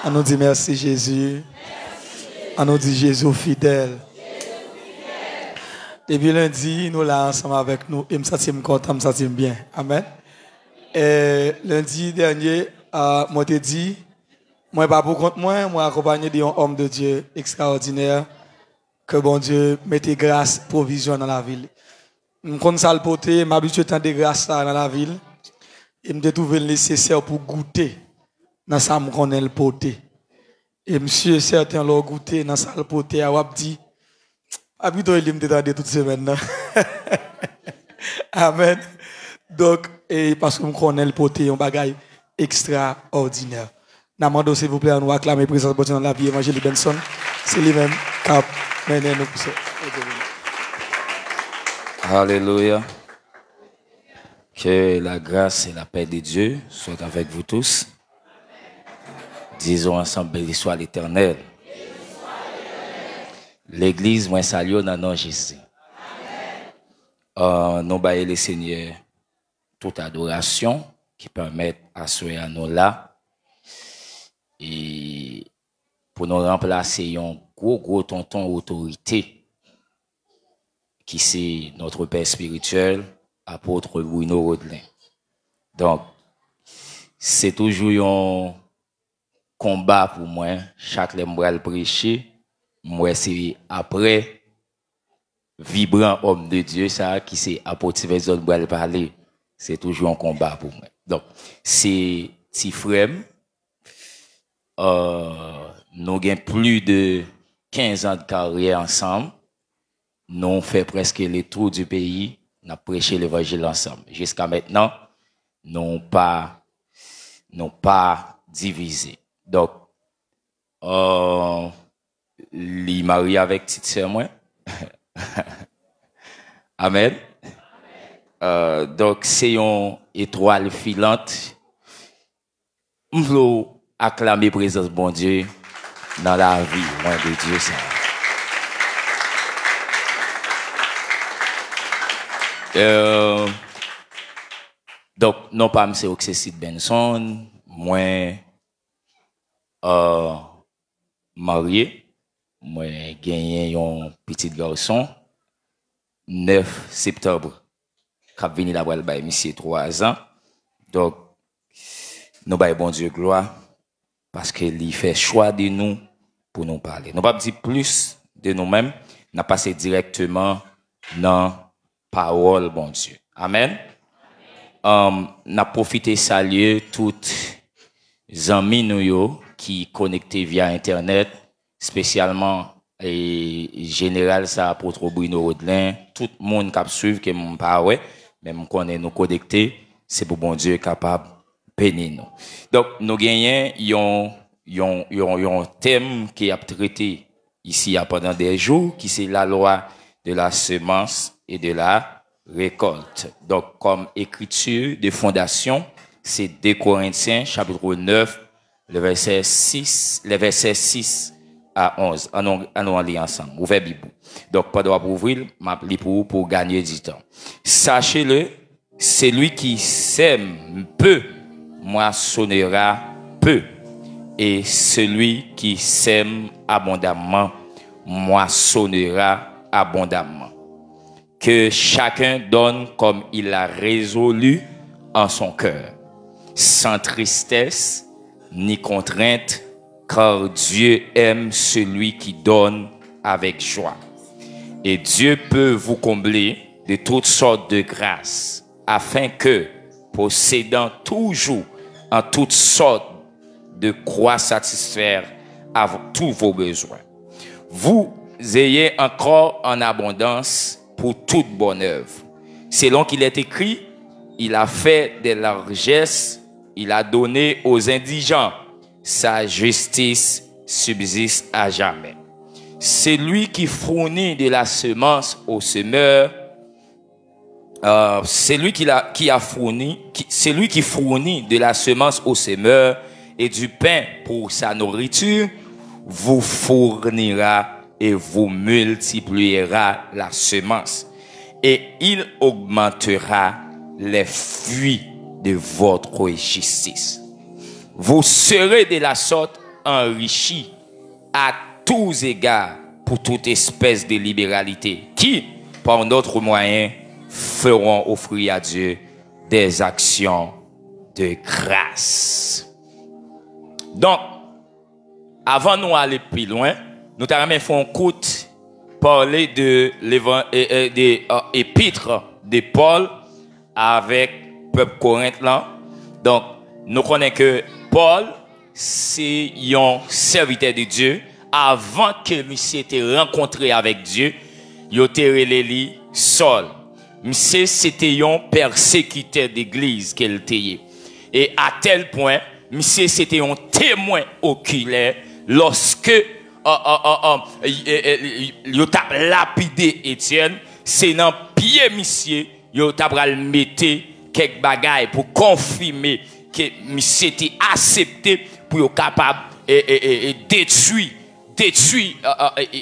On nous dit merci Jésus. On nous dit Jésus fidèle. Depuis lundi, nous là ensemble avec nous. Et je me sens content, je me sens bien. Amen. Et lundi dernier, moi te dit, moi pas pour compte moi accompagné d'un homme de Dieu extraordinaire que bon Dieu mette grâce, provision dans la ville. Je connais ça le poté, m'habitue tant de grâce dans la ville. Et me trouvé nécessaire pour goûter dans ça me connaît le poté. Et monsieur certain l'ont goûté dans ça le poté a dit habito il me détendre toute semaine. Amen. Donc et parce que me connaît le poté un bagage extraordinaire. Namando s'il vous plaît on nous acclamer présence de Dieu dans la vie évangélique Benson. C'est lui-même cap mener nous pour ça. Alléluia. Que la grâce et la paix de Dieu soient avec vous tous. Disons ensemble, béni soit l'Éternel. L'Église, moi, salue dans nom Jésus. Nous baillons le Seigneur toute adoration qui permet à ceux à nous là. Et pour nous remplacer un gros tonton autorité qui c'est notre Père spirituel, apôtre Bruno Rodelin. Donc, c'est toujours un combat pour moi. Chaque fois que je prêcher, moi, c'est après, vibrant homme de Dieu, ça, qui c'est apôtre Verson Bral parler. C'est toujours un combat pour moi. Donc, c'est petit frère, nous avons plus de 15 ans de carrière ensemble. Nous avons fait presque le tour du pays. Nous avons prêché l'évangile ensemble. Jusqu'à maintenant, nous n'avons pas divisé. Donc, il est marié avec petite sœur moi. Amen. Donc, c'est une étoile filante. Je veux acclamer la présence de bon Dieu dans la vie de Dieu. Ça. Donc, non pas M. Oxecide Benson, moi, marié, moi, gagné un petit garçon, 9 septembre, qui a venu la voile by monsieur 3 ans. Donc, nous baillons bon Dieu gloire, parce qu'il fait choix de nous pour nous parler. Nous pas dire plus de nous-mêmes, nous passé directement dans parole, bon Dieu. Amen. N'a profité saluer toutes les amis nous qui connectés via internet, spécialement et général ça apôtre Bruno Rodelin, tout le monde qui suit que mon pas ouais, même connaît nous connectés, c'est pour bon Dieu capable bénir nous. Donc nous gagnons un thème qui a traité ici pendant des jours qui c'est la loi de la semence et de la récolte. Donc, comme écriture de fondation, c'est 2 Corinthiens, chapitre 9, le verset 6 à 11. Allons lire ensemble. Ouvrez la Bible. Donc, pas de droit pour ouvrir, m'appeler pour gagner du temps. Sachez-le, celui qui sème peu, moissonnera peu. Et celui qui sème abondamment, moissonnera abondamment. Que chacun donne comme il a résolu en son cœur, sans tristesse ni contrainte, car Dieu aime celui qui donne avec joie. Et Dieu peut vous combler de toutes sortes de grâces, afin que, possédant toujours en toutes sortes de quoi satisfaire à tous vos besoins, vous ayez encore en abondance pour toute bonne œuvre. Selon qu'il est écrit, il a fait des largesses, il a donné aux indigents. Sa justice subsiste à jamais. C'est lui qui fournit de la semence au semeur. C'est lui qui fournit de la semence au semeur et du pain pour sa nourriture, vous fournira et vous multipliera la semence, et il augmentera les fruits de votre justice. Vous serez de la sorte enrichi à tous égards pour toute espèce de libéralité, qui, par d'autres moyens, feront offrir à Dieu des actions de grâce. Donc, avant nous aller plus loin, nous allons faire un coup parler de l'épître de Paul avec le peuple corinthien. Donc, nous connaissons que Paul, c'est un serviteur de Dieu. Avant que monsieur était rencontré avec Dieu, il était relé Saul. Monsieur, c'était un persécuteur d'église qu'il était. Et à tel point, monsieur, c'était un témoin oculaire lorsque il a lapidé Étienne, c'est dans pied monsieur, il a mis quelques bagailles pour confirmer que monsieur était accepté pour être capable de détruire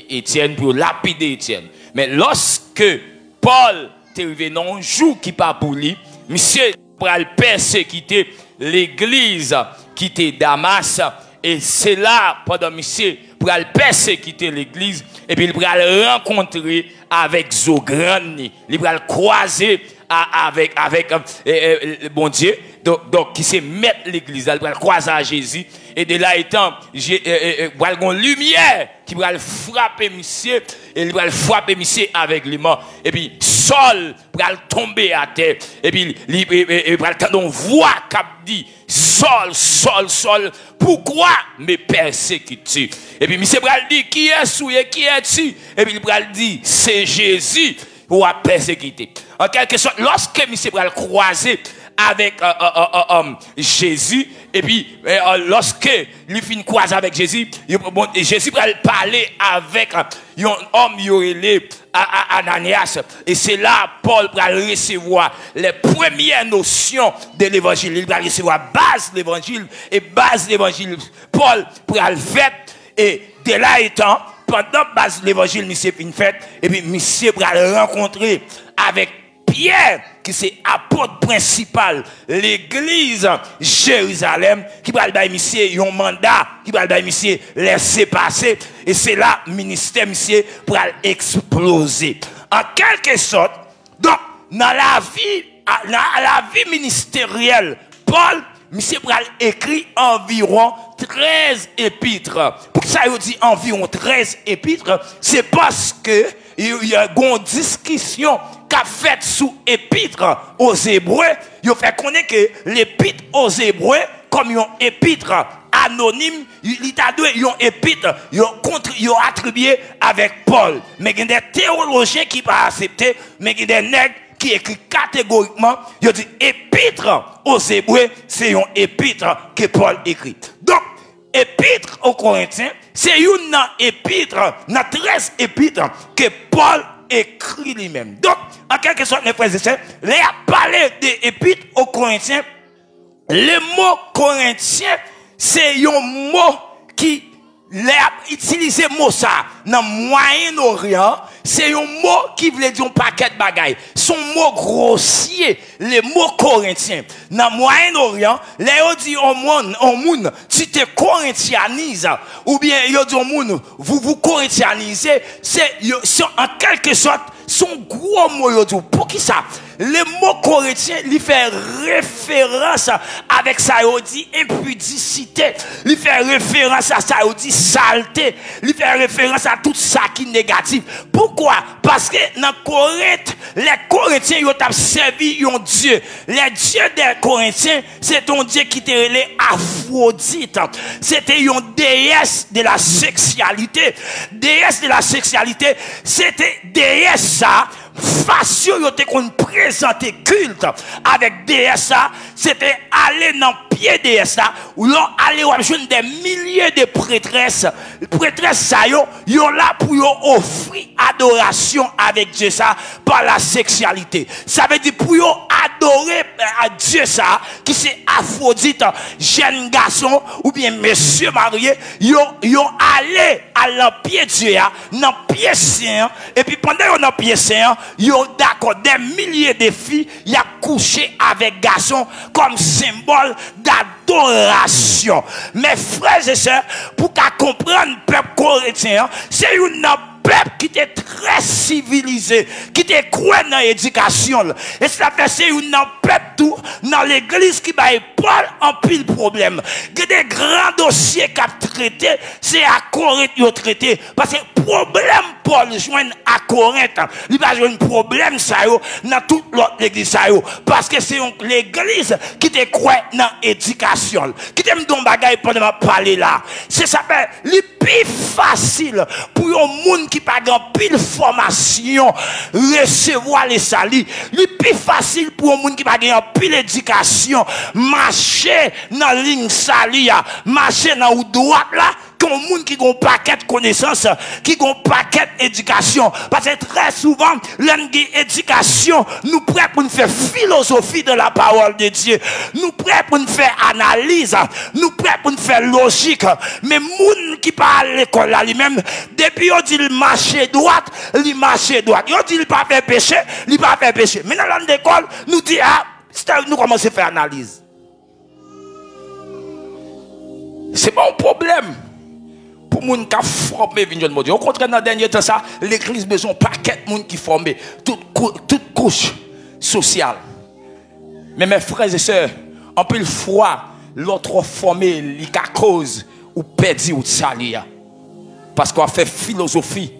Étienne, pour lapider Étienne. Mais lorsque Paul est arrivé dans un jour qui pas pour lui, monsieur a persécuter l'église qui était Damas, et c'est là, pendant monsieur, pour persécuter l'église, et puis il va rencontrer avec Zograni, il va croiser avec bon Dieu, donc qui se met l'église, il va croiser à Jésus, et de là étant, il va avoir une lumière qui va frapper monsieur, et il va frapper monsieur avec les mains, et puis Saul va tomber à terre, et puis il va entendre une voix qui dit, Saul, pourquoi me persécutes-tu? Et puis monsieur va dire, qui es-tu? Et puis il va dire, c'est Jésus pour persécuter. En quelque sorte, lorsque monsieur va croiser avec Jésus, et puis lorsque il finit croiser avec Jésus, Jésus va parler avec un homme Ananias, et c'est là Paul va recevoir les premières notions de l'évangile. Il va recevoir base de l'évangile, et base de l'évangile Paul va le faire, et de là étant, pendant base de l'évangile, monsieur fin fait, et puis monsieur va le rencontrer avec Pierre, qui c'est apôtre principal, l'église Jérusalem, qui va le monsieur un mandat, qui va le monsieur laisser passer, et c'est là ministère monsieur pour exploser. En quelque sorte, donc dans la vie ministérielle, Paul, monsieur Pral écrit environ 13 épîtres. Pour ça, il dit environ 13 épîtres, c'est parce que il y a une discussion qu'a faite sous épître aux Hébreux. Il fait connaître que l'épître aux Hébreux, comme un épître anonyme, il a donné un épître, il a attribué avec Paul. Mais il y a des théologiens qui ne pas accepter, mais il y a des nègres qui écrit catégoriquement, il dit épître aux Hébreux, c'est un épître que Paul écrit. Donc, épître aux Corinthiens, c'est une épître, une 13 épîtres que Paul écrit lui-même. Donc, en quelque sorte, les frères et sœurs, il a parlé des épîtres aux Corinthiens. Le mot corinthien, c'est un mot qui a utilisé mot ça dans le Moyen-Orient, c'est un mot qui veut dire un paquet de bagailles. Son mot grossier, le mot corinthien. Dans le Moyen-Orient, les gens disent au monde, si tu corinthianises, ou bien ils disent au monde, vous corinthianisez, c'est en quelque sorte, son gros mot, pour qui ça? Le mot corinthien, il fait référence avec ça, il dit impudicité, il fait référence à ça, il dit saleté, il fait référence à tout ça qui est négatif. Pourquoi? Parce que dans Corinthe, les Corinthiens, ils ont servi un Dieu. Les dieux des Corinthiens, c'est un Dieu qui était appelé Aphrodite. C'était une déesse de la sexualité. Déesse de la sexualité, c'était déesse ça. Façon qu'on présentait culte avec DSA, c'était aller dans le pied DSA, où l'on allait rejoindre des milliers de prêtresses. Prêtresses, ça, yon là pour offrir adoration avec Dieu ça par la sexualité. Ça veut dire pour adorer à Dieu ça, qui c'est Aphrodite, jeune garçon, ou bien monsieur marié, yo allé à l'empire Dieu, dans pied saint, et puis pendant yon dans pied saint, yo d'accord, des milliers de filles, y a couché avec garçon comme symbole d'adoration. Mes frères et sœurs, pour qu'à comprendre le peuple corétien, c'est une peuple qui était très civilisé, qui était croix dans l'éducation. Et ça fait c'est une peuple tout dans l'église qui va Paul en pile problème. Il y a des grands dossiers qu'a traité, c'est à Corinthe qui traité. Parce que problème Paul joint à Corinthe, il va jouer un problème ça yo dans toute l'autre église ça yo. Parce que c'est l'église qui te croit dans l'éducation. Qui t'aime don bagay pendant parler là. C'est ça fait le plus facile pour un monde qui pas grand pile formation recevoir les salis. Le plus facile pour un monde qui pas grand pile éducation marcher dans ligne salia, marcher dans ou droite là. Qu'on monde qui ont paquet de connaissances, qui ont paquet d'éducation. Parce que très souvent, l'éducation, nous prêts pour nous faire philosophie de la parole de Dieu. Nous prêts pour nous faire analyse. Nous prêts pour nous faire logique. Mais monde qui parle à l'école là, lui-même, depuis on dit le marché droite, il marche droite. On dit il pas faire péché, il pas faire péché. Mais dans l'école, nous dit, nous commençons à faire analyse. C'est pas un problème. Pour les gens qui sont formés, au contraire, dans le dernier temps, l'église a besoin de paquet de gens qui sont formés, toute couche sociale. Mais mes frères et sœurs, en plus de fois, l'autre formé, il y a cause ou perdu ou salir. Parce qu'on a fait philosophie.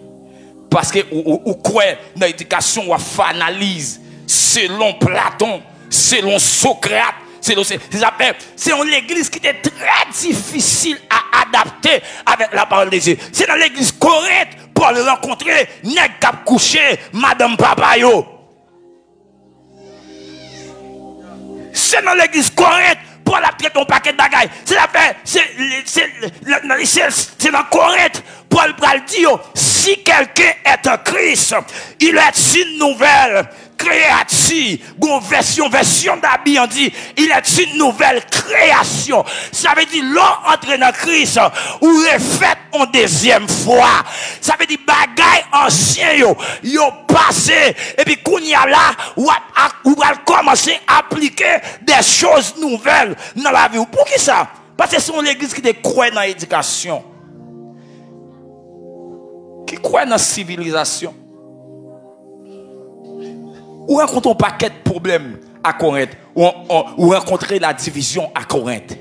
Parce qu'on croit dans l'éducation, on fait analyse selon Platon, selon Socrate. C'est une église qui était très difficile à adapter avec la parole de Dieu. C'est dans l'église Corinthe pour le rencontrer, nèg k'ap couché, madame papayo. C'est dans l'église Corinthe pour la traiter ton paquet de bagailles. C'est dans Corinthe pour le dire, si quelqu'un est un Christ, il est une nouvelle créative, version d'habit, on dit, il est une nouvelle création. Ça veut dire, l'on entre dans Christ, ou refait en deuxième fois. Ça veut dire, bagaille ancien, yo passé, et puis, qu'on y a là, ou va commencer à appliquer des choses nouvelles dans la vie. Pour qui ça? Parce que c'est l'église qui croit dans l'éducation, qui croit dans la civilisation. Ou rencontrer un paquet de problèmes à Corinthe, ou rencontrer la division à Corinthe.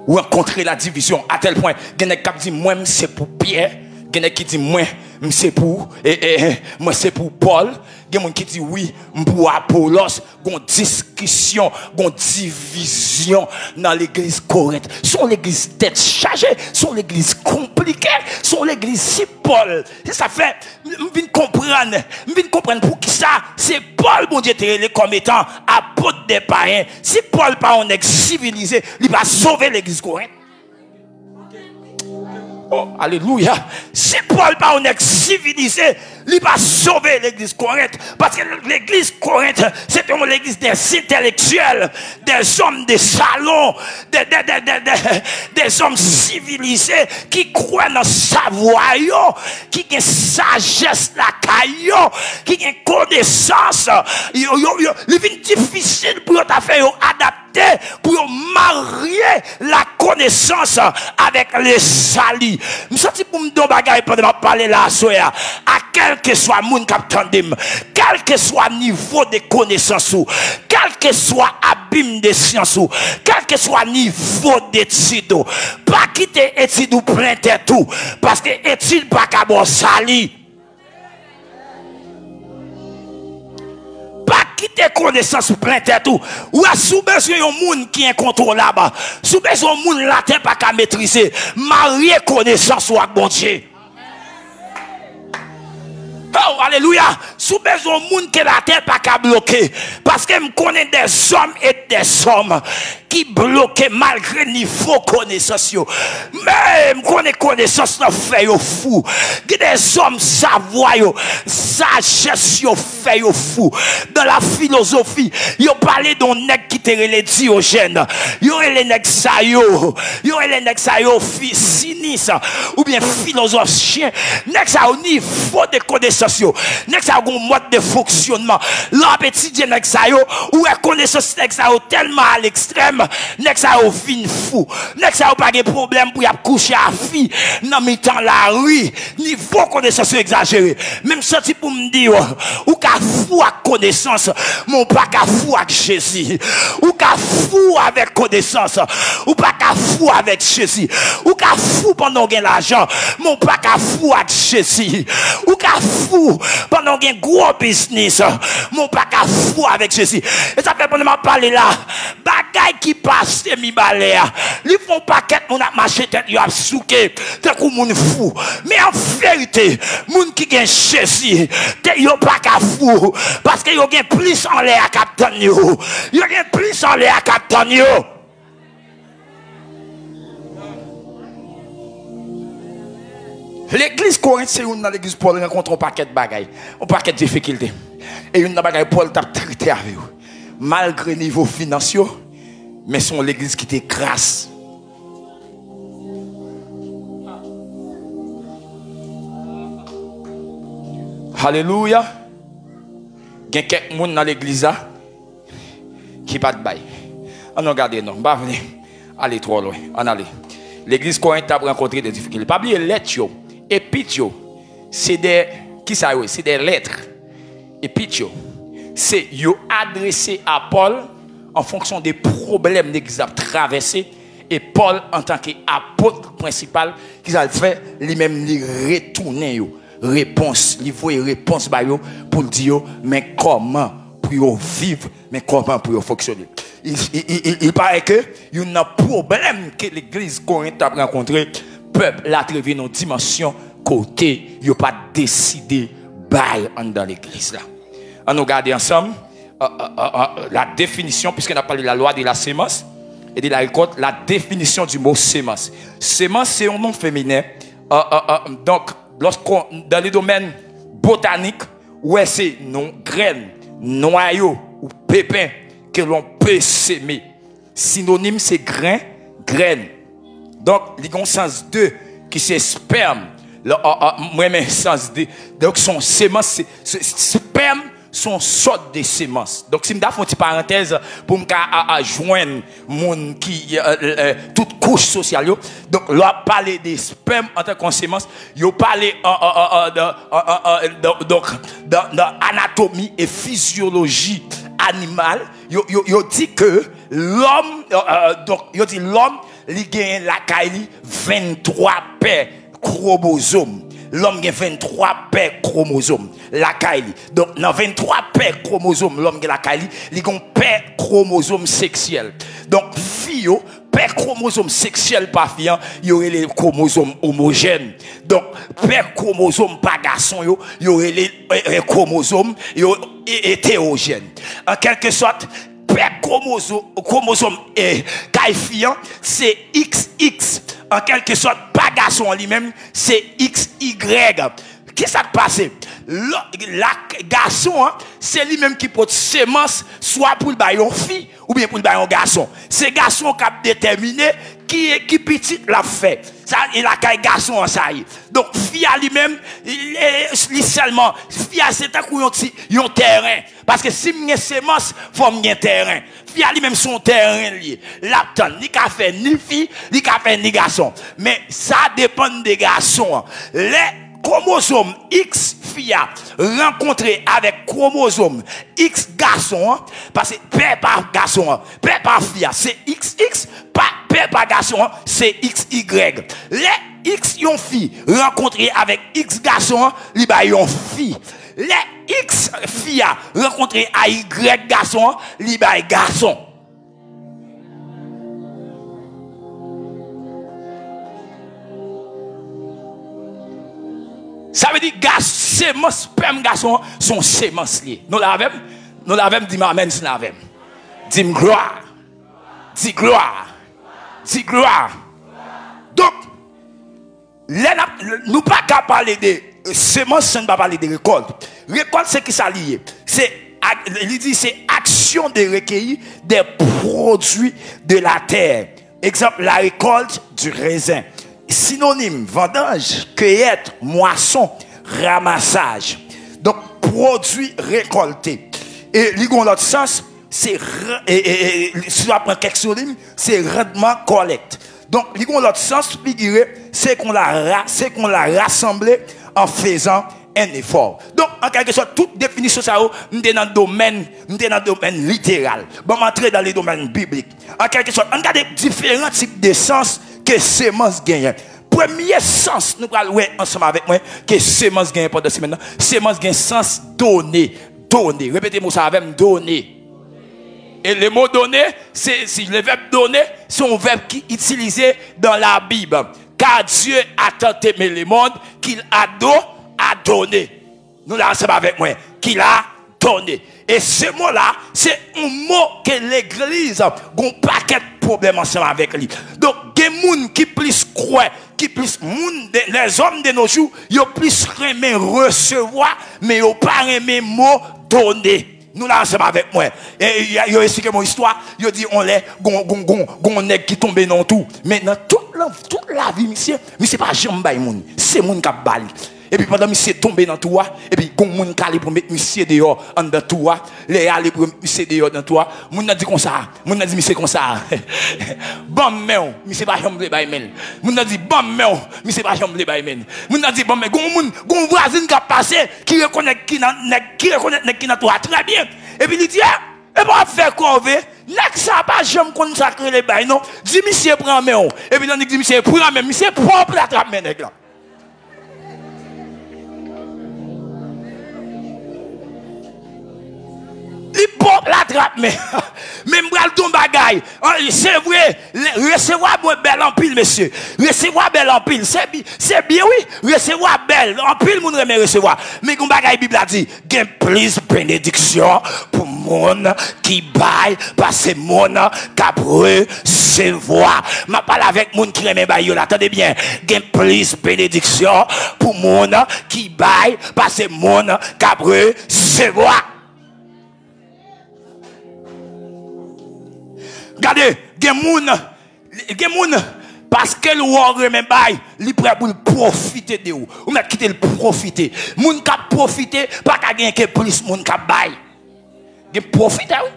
Ou rencontrer la division à tel point, il y a qui dit moi c'est pour Pierre, il y a qui dit moi c'est pour moi c'est pour Paul, il y a qui dit oui pour Apollos, gon discussion, gon division dans l'église Corinthe. Son l'église tête chargée, son l'église compliquée, son l'église si Paul. Ça fait je viens comprendre pour qui ça c'est Paul bon Dieu te comme étant apôtre des païens. Si Paul pas un ex civilisé, il va sauver l'église Corinthe. Oh, alléluia. Si Paul pas un ex civilisé, il va sauver l'église Corinthe. Parce que l'église Corinthe, c'est une église des intellectuels, des hommes de salon, des hommes civilisés qui croient dans le savoir, qui ont sagesse la caillou, qui ont connaissance. Il est difficile pour faire adapter, pour marier la connaissance avec les salis. Je sens pour me donner bagaille pendant parler là, à quel que soit le monde qui attendem, quel que soit le niveau de connaissance, quel que soit l'abîme de science, quel que soit le niveau d'étude, pas quitter étude ou plein tout, parce que étude pas qu'à bon sali. Pas quitter connaissance ou plein tout. Ou à sous besoin un monde qui est incontrôlable, sous besoin un monde latin pas qu'à maîtriser, marier connaissance ou à bon Dieu. Oh, alléluia. Sous besoin de monde que la terre pas qu'à bloquer. Parce que je connais des hommes et des hommes qui bloquent malgré niveau connaissance. Mais je connais connaissance dans fait yo fou. Des hommes savoir yo, sagesse yo fait yo fou. Dans la philosophie, yo parlé d'un nèg qui te relé Diogène. Yo les nèg sa yo les nèg sa yo sinistre ou bien philosophe chien. Nèg sa au niveau de connaissance yo. Nèg sa un mode de fonctionnement. Là petit Dieu nèg sa yo ou connaissance nèg sa yo tellement à l'extrême, nèg sa yo fin fou. Nèg sa yo pas de problème pour y coucher à fille dans mi-temps la rue. Niveau connaissance exagéré. Même sorti pour me dire ou ka fou à connaissance, mon pas ka fou avec Jésus. Ou ka fou avec connaissance, ou pas ka fou avec Jésus. Ou ka fou pendant gen l'argent, mon pas ka fou avec Jésus. Ou ka fou pendant gen gros business, mon pas ka fou avec Jésus. Et ça fait pendant m'a parler là, bagay qui passe mi balé. Li font paquet mon a marché tête yo a souké, tant que moun fou. Mais en vérité, moun qui gen Jésus, te yo pas ka fou parce que yo gen plus en l'air à captain yo. Yo gen plus en l'air à captain yo. L'église Corinthe, c'est une dans l'église Paul rencontre un paquet de bagailles, un paquet de difficultés. Et une bagaille Paul t'a traité avec vous. Malgré niveau financier, mais son l'église qui était crasse. Alléluia. Il y a quelques personnes dans l'église qui pas de bail. On regarde non, pas venir. Allez trop loin, on allez. L'église Corinthe a rencontré des difficultés. Pas oublier lettres épîtres, c'est des qui ça c'est des lettres. Épîtres, c'est yo adressé à Paul en fonction des problèmes l'église a traversé et Paul en tant qu'apôtre principal qui a fait lui-même lui retourner yo réponse, il faut une réponse ba yo pour dire mais comment pour vivre, mais comment pour fonctionner. Il paraît que il y a un problème que l'église Corinthe a rencontré. Peuple l'a trouvé dans une dimension côté, il n'a pas décidé bail dans l'église là. On nous regarde ensemble la définition, puisqu'on a parlé de la loi de la sémence et de la récolte, la définition du mot sémence. Sémence, c'est un nom féminin. Donc, lorsqu'on dans les domaines botaniques, ouais, c'est non graine, noyau ou pépin que l'on peut s'aimer. Synonyme, c'est grain, graine. Donc, il y a un sens 2 qui c'est sperme. Moi-même, sens 2. Donc, son sémence, c'est sperme, son sorte de sémence. Donc, si je fais une petite parenthèse pour me joindre mon qui toute couche sociale. Donc, là, parler des spermes en tant que sémence, il parler d'anatomie et physiologie animale. Il dit que l'homme, donc, il dit l'homme, il gagne la caille 23 paires chromosomes. L'homme a 23 paires chromosomes. La caille. Donc, dans 23 paires chromosomes, l'homme a la caille, il a une paire chromosome sexuelle. Donc, fille, paire chromosome sexuelle par fille, il y aurait les chromosomes homogènes. Donc, paire chromosome par garçon, il y aurait les chromosomes hétérogènes. En quelque sorte, paire chromosome et caille c'est XX. En quelque sorte, pas garçon en lui-même, c'est XY. Qu'est-ce qui passe? La garçon, c'est lui-même qui porte sémence, soit pour le baillon fille, ou bien pour le baillon garçon. C'est garçon qui a déterminé qui petit l'a fait. Ça, il a qu'un garçon en ça. Donc, fille à lui-même, il seulement, fille à c'est un coup, yon terrain. Parce que si m'y sémence, faut m'y terrain. Fille à lui-même son terrain lié. L'aptan, ni qu'a fait ni fille, ni qu'a fait ni garçon. Mais ça dépend des garçons. Les chromosome X fille rencontré avec chromosome X garçon, parce que père par garçon, père par fille, c'est XX, père par garçon, c'est XY. Les X yon fille rencontré avec X garçon, li ba yon fille. Les X fille rencontré à Y garçon, li ba garçon. Ça veut dire que sémence, sperme garçon, sont sémences liées. Nous l'avons dit, amen, nous l'avons. Dis gloire. Dis gloire. Dis gloire. Donc, nous pas qu'à parler de sémence, nous pas parler de récolte. Récolte, c'est qui ça lié? Il dit c'est action de recueillir des produits de la terre. Exemple, la récolte du raisin. Synonyme, vendange, cueillette, moisson, ramassage. Donc, produits récoltés. Et dans l'autre sens, c'est, si tu apprends quelques synonymes, c'est rendement collecte. Donc, dans l'autre sens, c'est qu'on l'a rassemblé en faisant un effort. Donc, en quelque sorte, toute définition, ça, nous sommes dans le domaine littéral. Bon, entrer dans les domaines bibliques. En quelque sorte, on regarde différents types de sens que sémence gagne. Premier sens, nous allons voir ensemble avec moi, que sémence gagne pendant ce maintenant. Sémence gagne sens donner. Donner. Répétez-moi ça avec donner. Et le mot donner, si le verbe donner, c'est un verbe qui est utilisé dans la Bible. Car Dieu a tant aimé le monde qu'il a donné. Nous l'avons avec moi. Qu'il a donné. Et ce mot-là, c'est un mot que l'église a un paquet de problèmes ensemble avec lui. Donc, il y a des gens qui plus croient, qui plus les hommes de nos jours, ils ont plus aimé recevoir, mais ils n'ont pas aimé mot donner. Nous là ensemble avec moi. Et il y a expliqué mon histoire. Il dit on est gon qui tombe dans tout. Mais dans toute la vie monsieur pas jamais bail moun. C'est moun qui bali. Et puis pendant monsieur tombé dans tout et puis gon moun qui aller pour mettre monsieur dehors en dedans tout les aller pour monsieur dehors dans tout moun a dit comme ça. Moun a dit monsieur comme ça. Bon mais monsieur pas jamais bail men. Moun a dit bon mais monsieur pas jamais bail men. Moun a dit bon mais gon voisine qui a passé qui reconnaît qui dans tout très bien. Et puis il dit et pas faire quoi veut nek ça pas jamais consacrer les bail non. Dit monsieur prend mais et puis on dit monsieur prend mais monsieur propre la trappe men nèg là. Il peut la trappe, mais m'bral ton bagay. C'est vrai, recevoir belle en pile, monsieur. Recevoir belle en pile, c'est bien, oui. Recevoir belle en pile, moun remet recevoir. Mais kon bagay Bible a dit, gen plus bénédiction pour moun qui baille, parce que moun k'ap recevoir. Ma parle avec moun qui remet bail, attendez bien. Gen plus bénédiction pour moun qui baille, parce que moun k'ap recevoir. Regardez, gen moun parce que le roi remet bail, li prêt pour profiter de vous. Ou mettre quitter le profiter. Moun ka profiter pas ka gen que plus moun ka bail. Gen profiter oui.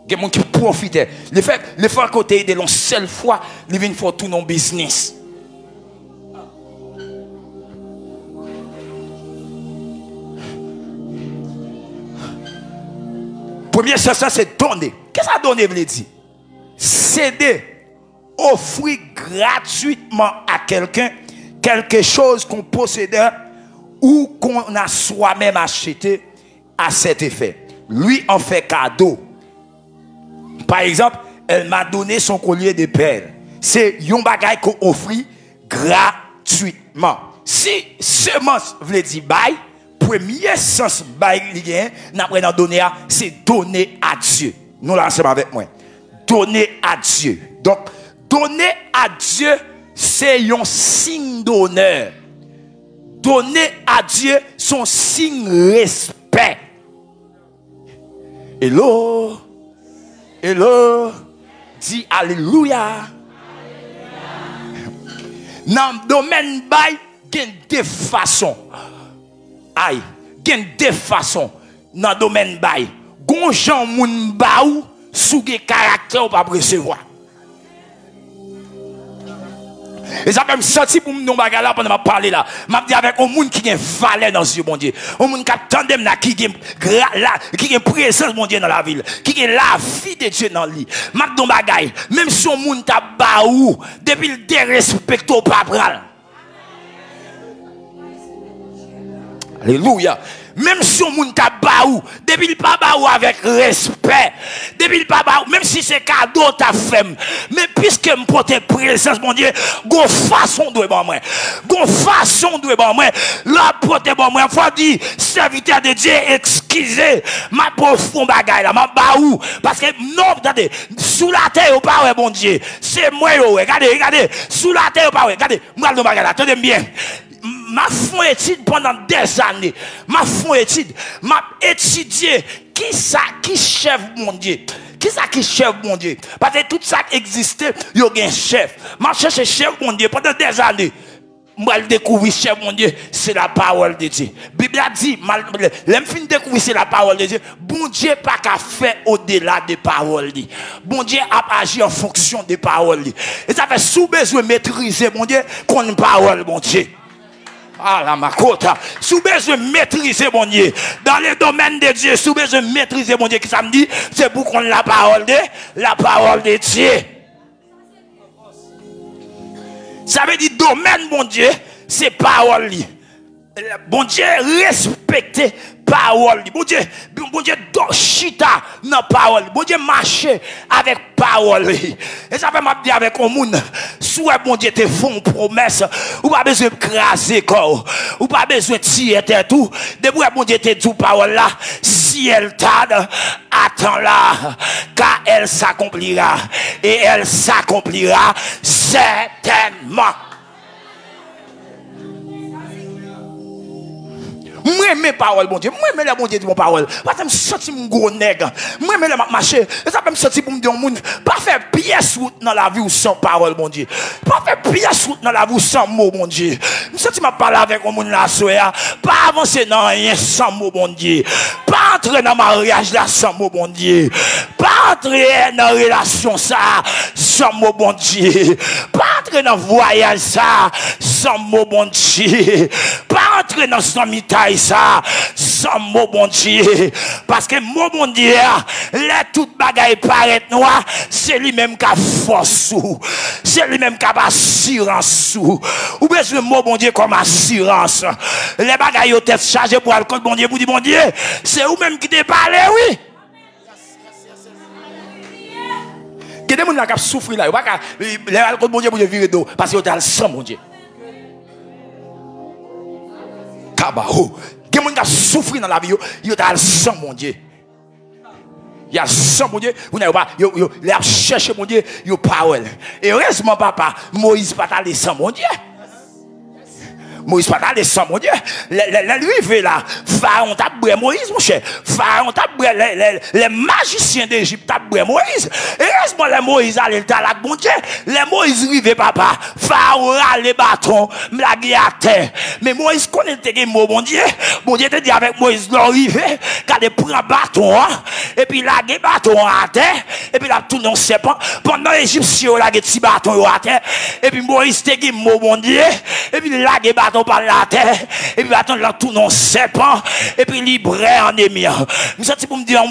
Gen moun qui profiter. Le fait côté de l'on seule fois, li vinn faire tout non business. Premier sens c'est donner. Qu'est-ce que ça donne, veut dire? Céder, offrir gratuitement à quelqu'un quelque chose qu'on possédait ou qu'on a soi-même acheté à cet effet. Lui en fait cadeau. Par exemple, elle m'a donné son collier de perles. C'est un bagage qu'on offre gratuitement. Si semence veut dire bail, premier sens bail n'a pas donné c'est donner à Dieu. Nous là ensemble avec moi. Donner à Dieu. Donc, donner à Dieu, c'est un signe d'honneur. Donner à Dieu, son signe respect. Hello. Hello. Dis alléluia. Dans le domaine bail, il y a deux façons. Aïe, il y a deux façons. Dans le domaine bail. Gonjan moun baou sous des caractères pas recevoir. Et ça même senti pour mon bagage là pendant m'a parler là. M'a dit avec un monde qui a valeur dans Dieu bon Dieu. Un monde qui attendem là qui a présence mon Dieu dans la ville, qui a la vie de Dieu dans lui. M'a don bagage même si un monde t'a baou depuis le dérespecte pas pral. Alléluia. Même si on moun ka ba ou, depuis le pas ba ou avec respect, depuis le pas ba ou, même si c'est cadeau ta femme, mais puisque me porte présence, mon Dieu, gon façon de bon moi, gon façon de bon moi, la porte bon moi, faut dire, serviteur de Dieu, excusez, ma profond bagaille là, ma ba ou, parce que non, attendez, sous la terre, ou pas, ouais, bon Dieu, c'est moi, regardez, sous la terre, ou pas, regardez, moi, le bagaille là, attendez bien. Ma fond étude pendant des années. Ma fond étude. M'a étudié qui chef mon Dieu. Qui chef mon Dieu. Parce que tout ça qui existait, il y a un chef. M'a cherché chef mon Dieu pendant des années. Moi, le découvrir chef mon Dieu, c'est la parole de Dieu. Bible a dit, l'homme fin découvrir c'est la parole de Dieu. Bon Dieu pas qu'à faire au-delà des paroles. Bon Dieu a agi en fonction des paroles. Et ça fait sous besoin maîtriser mon Dieu qu'on parole mon Dieu. Ah la makota, sous besoin maîtriser mon Dieu. Dans les domaines de Dieu, sous besoin maîtriser mon Dieu, qui ça me dit, c'est pour qu'on la parole de Dieu. Ça veut dire domaine mon Dieu, c'est parole. Bon Dieu respecter parole. Bon Dieu chita dans parole. Bon Dieu marcher avec parole. Et ça fait m'a dire avec un monde, soit bon Dieu te font promesse, ou pas besoin de craser corps, ou pas besoin de tirer tout. Depuis bon Dieu te dit parole là, si elle tarde, attends-la, car elle s'accomplira et elle s'accomplira certainement. Moi, mes paroles, bon Dieu. Moi, mes bon Dieu, dit mon parole. Parce que je me sens mon gros nègre. Moi, mes marcher. Et ça peut me sentir pour me dire au monde. Pas faire pièce dans la vie ou sans parole, mon Dieu. Pas faire pièce dans la vie ou sans mots, mon Dieu. Je me sens ma parler avec mon monde là, soya. Pas avancer dans rien sans mots, mon Dieu. Pas entrer dans mariage là sans mots, mon Dieu. Pas entrer dans relation ça sans mots, mon Dieu. Pas entrer dans voyage ça sans mots, mon Dieu. Pas entrer dans son mitaille ça, sans mot bon Dieu. Parce que mot bon Dieu, là, toute bagaille paraît noir, c'est lui-même qui a force ou, c'est lui-même qui a assurance ou. Ou besoin mot bon Dieu comme assurance. Les bagailles ont été chargées pour le code bon Dieu, pour dire bon Dieu, c'est vous-même qui te parlez, oui. Que des gens qui souffrent là, les alcool bon Dieu pour virer d'eau, parce que vous avez le sang bon Dieu. Kabao. Il y a des gens qui souffrent dans la vie, ils ont le sang, mon Dieu. Il y a le sang, mon Dieu. Vous n'avez pas, ils ont cherché, mon Dieu, ils ont parole. Et heureusement, papa, Moïse pas allé sans, mon Dieu. Moïse pas allé sans, mon Dieu. L'arrivée là, Pharaon t'a brûlé Moïse, mon cher. Pharaon t'a brûlé, les magiciens d'Égypte t'a brûlé Moïse. Et heureusement, les Moïse allaient dans la bon Dieu. Les Moïse rivé, papa. Pharaon a les bâtons, la guerre à terre. Mais Moïse connaît tes mots, mon Dieu. Bon Dieu te dit avec Moïse, l'arrivée, quand il prend bâton, et puis la guerre bâton à terre, et puis là, tout non serpent. Pendant l'Égyptien, la guerre petit bâton à terre, et puis Moïse te dit mot, mon Dieu, et puis la guerre bâton par la terre, et puis attends là tout non serpent, et puis libre en émir. Nous sommes pour me dire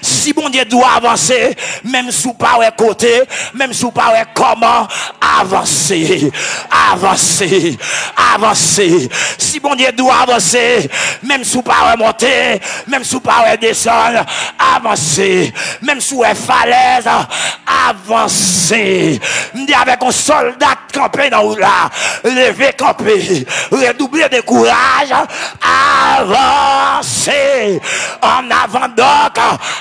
si bon Dieu doit avancer, même sous pas côté, même sous pas comment avancer, avancer, avancer. Si bon Dieu doit avancer, même sous pas monter, même sous pas descendre, avancer, même sous falaise, avancer. Me dit avec un soldat campé dans là. Lever camper, redoubler de courage, avancer en avant donc,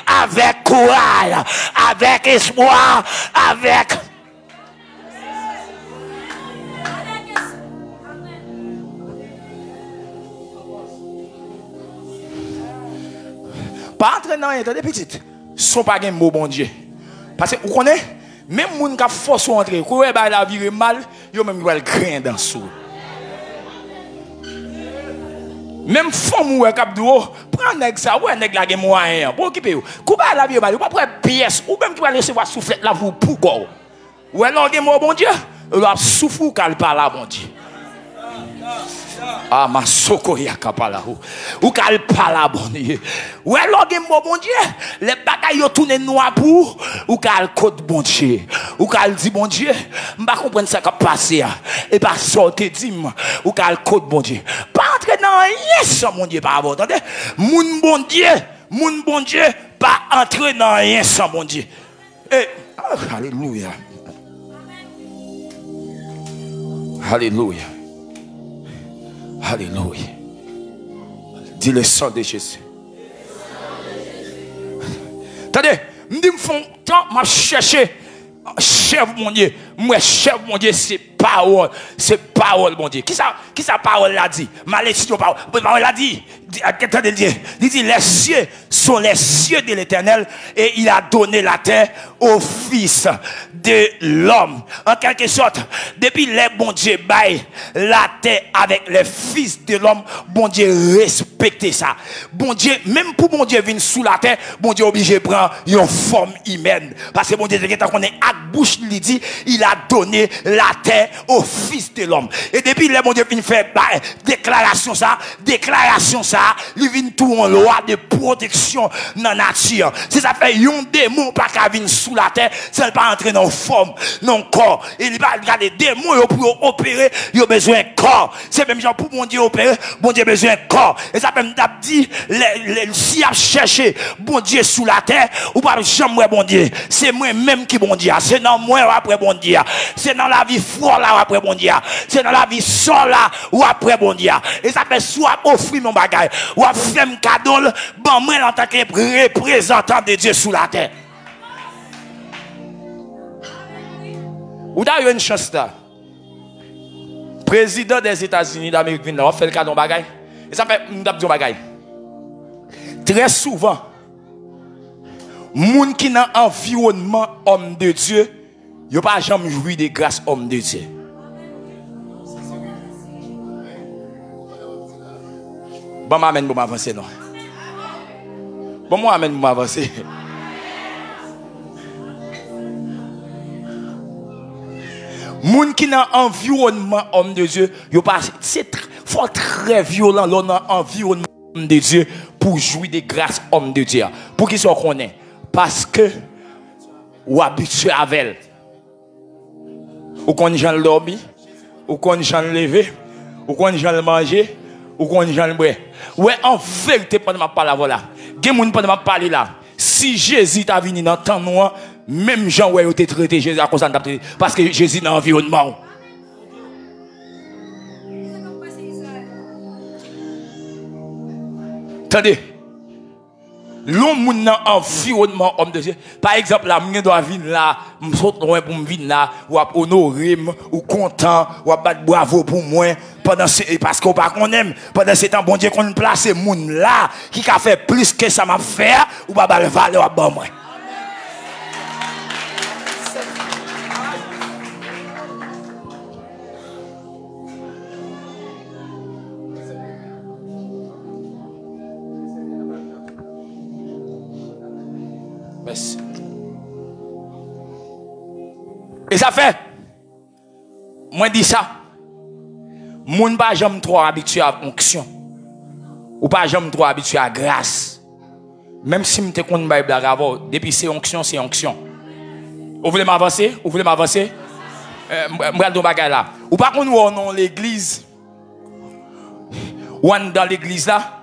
avec courage, avec espoir, avec... Pas entrer dans rien, des petites, sont pas un mot bon Dieu. Parce que vous connaissez, même les gens qui force entrer, quand ils la vie mal, ils même le grain dans sous. Même femme ou cap d'eau, prend nèg ça, ouais nèg la gen moyen pour occuper ou. Coupa la vie mal, ou pas prendre pièce ou même qui va recevoir soufflette là pour quoi. Ou alors gen mon bon Dieu, il a souffle qu'elle parle bon Dieu. Ah, ma soko ya kapala ou qu'elle parle bon Dieu. Ou alors gen mon bon Dieu, les bagailles yo tourner noir pour ou qu'elle code bon Dieu. Ou qu'elle dit bon Dieu, m'pa comprendre ça qui passe et pas sortir dit ou qu'elle code bon Dieu. Pas entrer dans rien sans mon Dieu par rapport. Attendez, mon bon Dieu, pas entrer dans rien sans mon Dieu. Et, alléluia. Alléluia. Alléluia. Dis le sang de Jésus. Attendez, je me fais tant, je cherche, chef mon Dieu, moi chef mon Dieu, c'est parole, mon Dieu. Qui ça parole l'a dit? Malédiction parole l'a dit. Attendez, il dit les cieux sont les cieux de l'Éternel et il a donné la terre au fils de l'homme. En quelque sorte, depuis les bon Dieu bail la terre avec les fils de l'homme, bon Dieu respecte ça. Bon Dieu, même pour bon Dieu venir sous la terre, bon Dieu obligé de prendre une forme humaine. Parce que bon Dieu, quand on est à bouche, il dit, il a donné la terre au fils de l'homme. Et depuis les bon Dieu vient faire déclaration ça, il vient tout en loi de protection dans la nature. Si ça fait un démon pas qu'à venir sous la terre, ça ne pas entrer dans forme, dans le corps. Et il va regarder des démons pour opérer, il a besoin de corps. C'est même genre pour mon Dieu opérer, bon Dieu a besoin de corps. Et ça peut me dire, si a cherché bon Dieu sous la terre, ou pas jamais bon Dieu. C'est moi-même qui bon Dieu. C'est dans moi après bon Dieu. C'est dans la vie froide là après bon Dieu. C'est dans la vie sans là ou après bon Dieu. Et ça fait soit offrir mon bagage, ou faire un cadeau, bon moi en tant que représentant de Dieu sous la terre. Ou t'as eu une chance là. Président des États-Unis d'Amérique, on fait le cadeau bagage. Et ça fait un bagage. Très souvent, moun qui dans environnement homme de Dieu, yo pas jamais jouir de grâce homme de Dieu. Bon m'amène pour m'avancer non. Bon moi amène pour m'avancer. Moun qui dans environnement homme de Dieu, yo pas c'est faut très violent dans environnement homme de Dieu pour jouir de grâce homme de Dieu. Pour qui soit connaît parce que ou habitué avec elle. Ou qu'on j'en dormi, ou qu'on j'en lever, ou qu'on j'en manger, ou qu'on j'en boire. Ouais en vérité pendant ma parole voilà. Gen moun pendant ma parler là. Si Jésus t'a venu dans temps noir, même Jean ouais été traité Jésus à cause de parce que Jésus dans l'environnement. Attendez. L'homme dans environnement homme de Dieu. Par exemple, là, je dois venir là, je saute loin pour me venir là, ou honorer, ou content, ou battre bravo pour moi, parce qu'on pas qu'on aime, pendant ce temps, bon Dieu, qu'on place ce monde là, qui a fait plus que ça m'a fait, ou pas le valeur à bon moi. Et ça fait, moi dis ça, moun pas jamais trop habitué à onction, ou pas jamais trop habitué à grâce. Même si m'te konn bay blague avant, depuis c'est onction, c'est onction. Vous voulez m'avancer? Vous voulez m'avancer? M'bral don bagay là. Ou pas qu'on ou dans l'église, ou dans l'église là,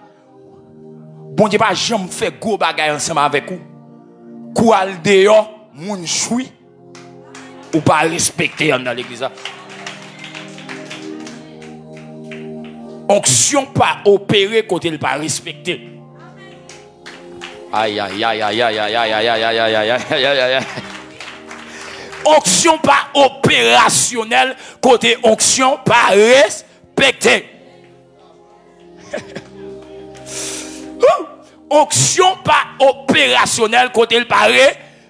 bon Dieu pas jamais fait gros bagay ensemble avec vous. Kou al dehors, moun choui, ou pas respecter dans l'église. Onction pas opérer côté il pas respecter. Aïe aïe aïe aïe aïe aïe aïe aïe aïe aïe aïe aïe aïe aïe. Onction pas opérationnel côté onction pas respecter. Onction pas opérationnel côté il pas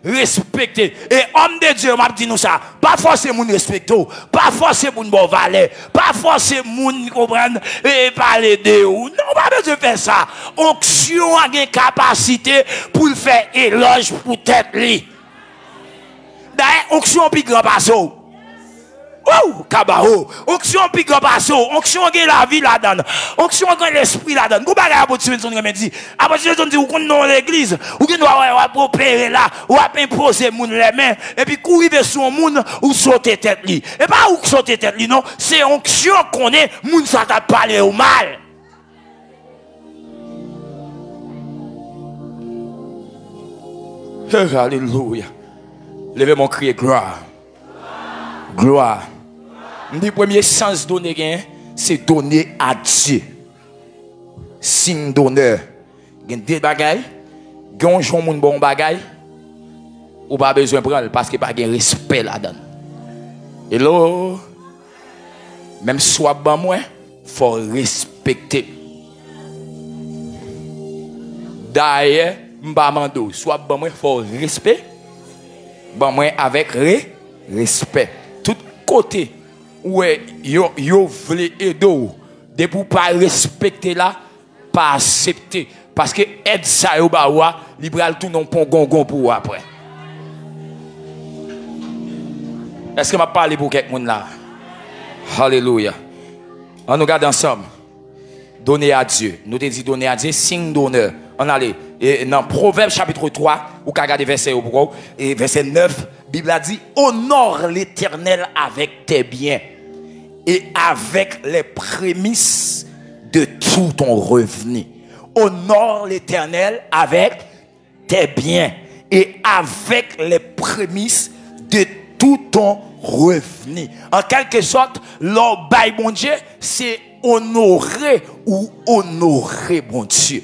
respecter. Et homme de Dieu m'a dit nous ça, pas forcer moun respecter, pas forcer moun bon valet, pas forcer moun comprendre et parler de ou. Non, pas besoin de faire ça. Onction a une capacité pour faire éloge pour tête li. D'ailleurs, onction plus grand passo. Oh, kabao. Onction plus grand passo. Onction a la vie là-dedans. Onction a l'esprit là-dedans. Vous bagay à Dieu son dit. À Dieu son dit ou qu'on dans l'église, ou qu'on doit opérer là, ou à imposer moun les mains et puis courir sur moun ou sauter tête li. Et pas ou sauter tête li non, c'est onction qu'on est moun ça t'a parlé au mal. Alléluia. Levez mon cri, gloire. Gloire. Le premier sens donné, c'est donner à Dieu. Signe d'honneur. Il y a des bagailles. Il y a un bon bagaille. Ou pas besoin de prendre parce qu'il n'y a pas de respect là-dedans. Hello. Même soit bon moi, il faut respecter. D'ailleurs, m'bamando, soit bon moi, il faut respect. Bon moi avec respect. Tout côté où yo voulez aider, de pour pas respecter là, pas accepter parce que aide ça yo ba wa, libéral tout non pon gongon pour après. Est-ce que m'a parlé pour quelqu'un là? Alléluia. On nous regarde ensemble. Donner à Dieu. Nous te dit donner à Dieu signe d'honneur. On allait dans Proverbe chapitre 3, ou qu'a regardé verset et verset 9, Bible a dit honore l'Éternel avec tes biens et avec les prémices de tout ton revenu. Honore l'Éternel avec tes biens et avec les prémices de tout ton revenu. En quelque sorte, l'or bail bon Dieu, c'est honorer ou honorer bon Dieu.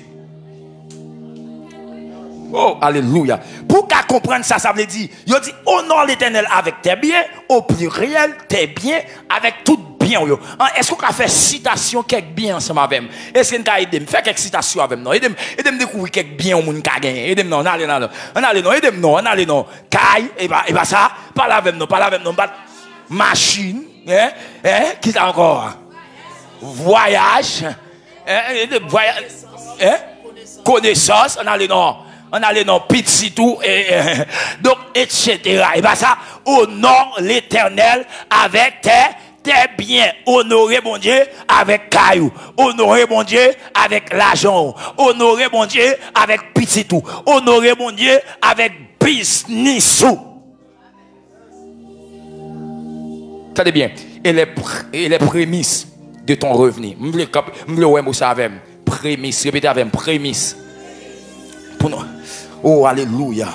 Oh, alléluia. Pour qu'à comprendre ça, ça veut dire, il dit honore l'Éternel avec tes biens, au pluriel, tes biens, avec tout bien. Est-ce qu'on a fait citation quelques biens ensemble avec moi? Est-ce qu'on a aidé me faire quelques citations avec moi? Aidez me découvrir quelques biens au monde qui a gagné. Aidez-moi, non, aidez-moi, non. Caille, et bah ça, parle avec nous, machine, qui t'a encore? Voyage, connaissance, on allait dans petit tout, donc, etc. Et bien ça, honore l'Éternel avec tes biens. Honorer mon Dieu avec caillou. Honorer mon Dieu avec l'argent. Honorer mon Dieu avec petit tout. Honorer mon Dieu avec business. Tenez bien. Et les prémices de ton revenu. Prémices. Répétez avec prémices. Pour nous. Oh, alléluia.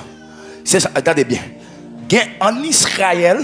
C'est ça, attendez bien. En Israël,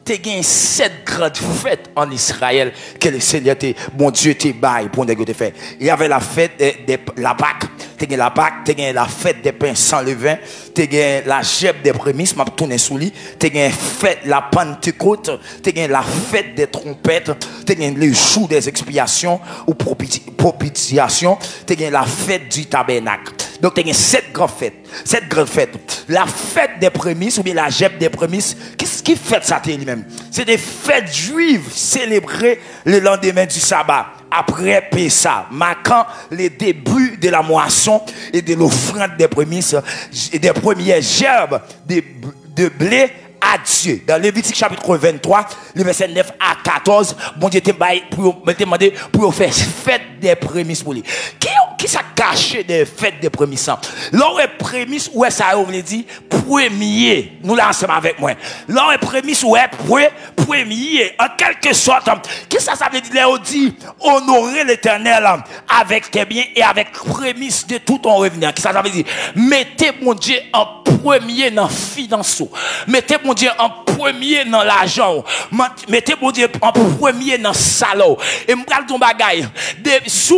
tu as 7 grandes fêtes en Israël que le Seigneur, mon Dieu, te baille pour nous faire. Il y avait la fête de la Pâque. Tu as la Pâque, tu as la fête des pains sans levain, tu as la gèbe des prémices, m'a tourné sous lui, tu as fête la Pentecôte, tu as la fête des trompettes, tu as le jour des expiations ou propitiation, tu as la fête du tabernacle. Donc, tu as 7 grandes fêtes. 7 grandes fêtes. La fête des prémices, ou bien la gèbe des prémices, qu'est-ce qui fait ça lui-même? C'est des fêtes juives célébrées le lendemain du sabbat, après Pessah, marquant les débuts de la moisson et de l'offrande des prémices et des premières gerbes de blé à Dieu. Dans Lévitique chapitre 23, le verset 9 à 14, bon Dieu m'a demandé pour faire fête des prémices pour lui. Qui s'est caché des fêtes des prémices? L'or est prémices, où est ça, on veut dire, premier. Nous là ensemble avec moi. L'or est prémices, où est premier. En quelque sorte, qu'est-ce que ça veut dire? On dit, honorer l'Éternel avec tes biens et avec prémices de tout ton revenu. Qu'est-ce que ça veut dire? Mettez mon Dieu en premier dans la finance. Mettez mon Dieu en premier dans l'argent. Mettez mon Dieu en premier dans le salaud. Et m'gal ton bagay.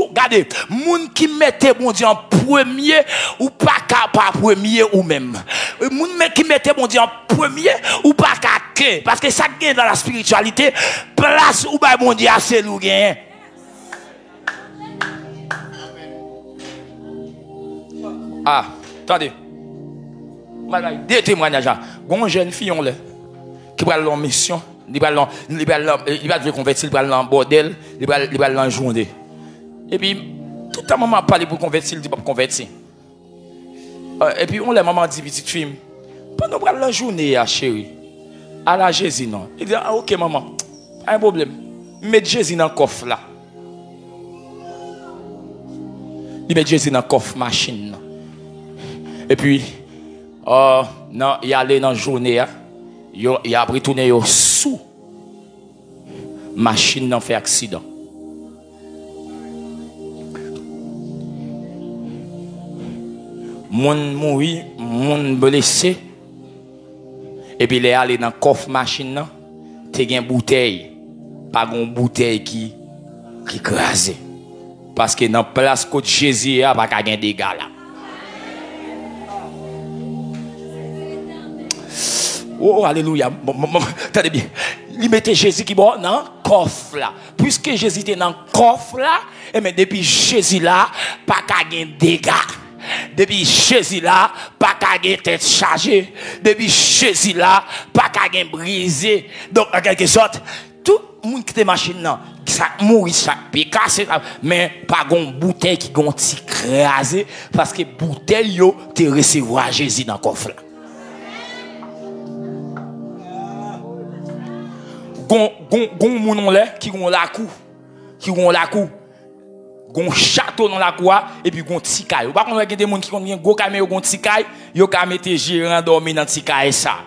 Regardez, moun qui mettez mon Dieu en premier ou pas capable premier ou même. Moun qui mettez mon Dieu en premier ou pas capable. Parce que ça gagne dans la spiritualité, place où ba mon Dieu assez lou gagne. Ah, attendez. Des témoignages. Une jeune fille qui va en mission, il va convertir, il va en bordel, il va en journée. Et puis, tout le moment parle pour convertir, il dit pas convertir. Et puis, on l'a maman dit, petite fille, pendant la journée, chérie, à la Jésus, non. Il dit, ah, ok, maman, pas un problème. Mettez Jésus dans le coffre là. Il met Jésus dans le coffre machine. Et puis, non, il allait dans la journée, il a retourné sous machine n'a fait accident. Mon mouri, moun blessé. Et puis, il est allé dans le coffre machine, tu as une bouteille. Pas une bouteille qui crase. Parce que dans la place que Jésus, il n'y a pas de dégâts là. Oh, alléluia. Attendez bien. Il mettait Jésus qui bon dans le coffre là. Puisque Jésus était dans le coffre là, et mais depuis Jésus là, pas de dégâts. Depuis Jésus là, pas de tête chargée. Depuis Jésus là, pas de brisé. Donc, en quelque sorte, tout le monde qui était machine là, ça mourit, ça peut casser, mais pas de bouteille qui gon crasé parce que bouteille yo te recevoir Jésus dans le coffre là. Gon moun là qui gon la cou, gon château dans la cour et puis gon tikay. Par contre, il y a des gens qui ont gros camé gon tikay, yo ka mette gérant dormi dans tikay ça.